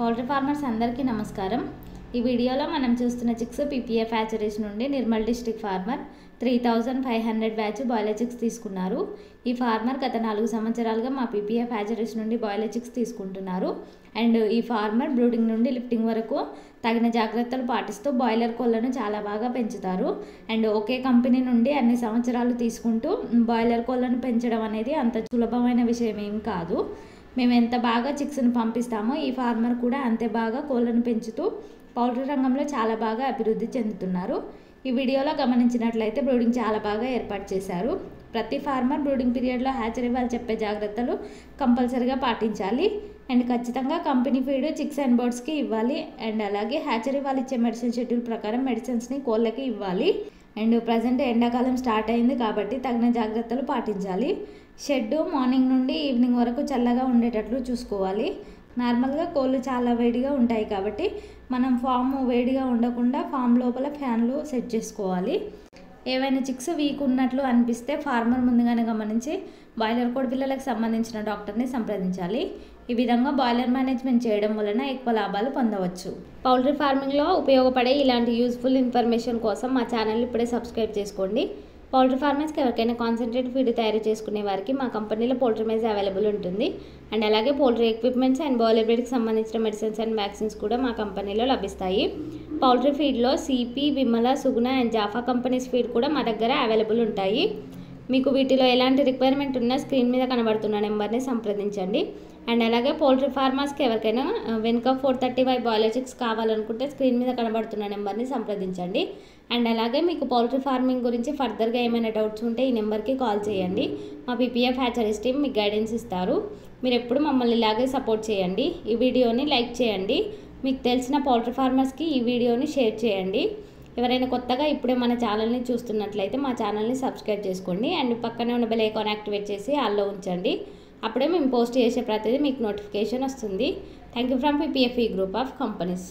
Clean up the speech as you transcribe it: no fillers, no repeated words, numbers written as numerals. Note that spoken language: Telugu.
పౌల్ట్రీ ఫార్మర్స్ అందరికీ నమస్కారం। ఈ వీడియోలో మనం చూస్తున్న చిక్స్ పీపీఎఫ్ హ్యాచరీస్ నుండి Nirmal district farmer 3500 batch broiler chicks తీసుకున్నారు। ఈ ఫార్మర్ గత 4 సంవత్సరాలుగా మా పీపీఎఫ్ హ్యాచరీస్ నుండి బాయిలర్ చిక్స్ తీసుకుంటున్నారు। అండ్ ఈ ఫార్మర్ బ్రూడింగ్ నుండి లిఫ్టింగ్ వరకు తగిన జాగ్రత్తలు పాటిస్తూ బాయిలర్ కోళ్లను చాలా బాగా పెంచుతారు। అండ్ ఒకే కంపెనీ నుండి అన్ని సంవత్సరాలు తీసుకుంటూ బాయిలర్ కోళ్లను పెంచడం అనేది అంత సులభమైన విషయం ఏం కాదు। మేము ఎంత బాగా చిక్స్ను పంపిస్తామో ఈ ఫార్మర్ కూడా అంతే బాగా కోళ్లను పెంచుతూ పౌల్ట్రీ రంగంలో చాలా బాగా అభివృద్ధి చెందుతున్నారు। ఈ వీడియోలో గమనించినట్లయితే బ్రూడింగ్ చాలా బాగా ఏర్పాటు చేశారు। ప్రతి ఫార్మర్ బ్రూడింగ్ పీరియడ్లో హ్యాచరీ వాళ్ళు చెప్పే జాగ్రత్తలు కంపల్సరీగా పాటించాలి। అండ్ ఖచ్చితంగా కంపెనీ ఫీడ్ చిక్స్ అండ్ బర్డ్స్కి ఇవ్వాలి। అండ్ అలాగే హ్యాచరీ వాళ్ళు ఇచ్చే మెడిసిన్ షెడ్యూల్ ప్రకారం మెడిసిన్స్ని కోళ్ళకి ఇవ్వాలి। అండ్ ప్రజెంట్ ఎండాకాలం స్టార్ట్ అయింది కాబట్టి తగిన జాగ్రత్తలు పాటించాలి। షెడ్ మార్నింగ్ నుండి ఈవినింగ్ వరకు చల్లగా ఉండేటట్లు చూసుకోవాలి। నార్మల్గా కోళ్ళు చాలా వేడిగా ఉంటాయి కాబట్టి మనం ఫామ్ వేడిగా ఉండకుండా ఫామ్ లోపల ఫ్యాన్లు సెట్ చేసుకోవాలి। ఏవైనా చిక్స్ వీక్ ఉన్నట్లు అనిపిస్తే ఫార్మర్ ముందుగానే గమనించి బాయిలర్ కోడి పిల్లలకు సంబంధించిన డాక్టర్ని సంప్రదించాలి। ఈ విధంగా బాయిలర్ మేనేజ్మెంట్ చేయడం వలన ఎక్కువ లాభాలు పొందవచ్చు। పౌల్ట్రీ ఫార్మింగ్లో ఉపయోగపడే ఇలాంటి యూస్ఫుల్ ఇన్ఫర్మేషన్ కోసం మా ఛానల్ ఇప్పుడే సబ్స్క్రైబ్ చేసుకోండి। పౌల్ట్రీ ఫార్మర్స్కి ఎవరికైనా కాన్సన్ట్రేట్ ఫీడ్ తయారు చేసుకునే వారికి మా కంపెనీలో పౌల్ట్రీ మేజ్ అవైలబుల్ ఉంటుంది। అండ్ అలాగే పౌల్ట్రీ ఎక్విప్మెంట్స్ అండ్ బాయిలర్ బ్రీడ్కి సంబంధించిన మెడిసిన్స్ అండ్ వ్యాక్సిన్స్ కూడా మా కంపెనీలో లభిస్తాయి। పౌల్ట్రీ ఫీడ్లో CP, Vimala, Suguna and Japfa companies feed కూడా మా దగ్గర అవైలబుల్ ఉంటాయి। మీకు వీటిలో ఎలాంటి రిక్వైర్మెంట్ ఉన్నా స్క్రీన్ మీద కనబడుతున్న నెంబర్ని సంప్రదించండి। అండ్ అలాగే పౌల్ట్రీ ఫార్మర్స్కి ఎవరికైనా వెనుక 435 బాయిలర్ చిక్స్ కావాలనుకుంటే స్క్రీన్ మీద కనబడుతున్న నెంబర్ని సంప్రదించండి। అండ్ అలాగే మీకు పౌల్ట్రీ ఫార్మింగ్ గురించి ఫర్దర్గా ఏమైనా డౌట్స్ ఉంటే ఈ నెంబర్కి కాల్ చేయండి। మా పీపీఎఫ్ హ్యాచరీస్ టీమ్ మీకు గైడెన్స్ ఇస్తారు। మీరు ఎప్పుడు మమ్మల్ని ఇలాగే సపోర్ట్ చేయండి। ఈ వీడియోని లైక్ చేయండి। మీకు తెలిసిన పౌల్ట్రీ ఫార్మర్స్కి ఈ వీడియోని షేర్ చేయండి। ఎవరైనా కొత్తగా ఇప్పుడే మన ఛానల్ని చూస్తున్నట్లయితే మా ఛానల్ని సబ్స్క్రైబ్ చేసుకోండి। అండ్ పక్కనే ఉన్న బెల్ ఐకాన్ యాక్టివేట్ చేసి ఆల్లో ఉంచండి। అప్పుడే మేము పోస్ట్ చేసే ప్రతిదీ మీకు నోటిఫికేషన్ వస్తుంది। Thank you from PPF group of companies.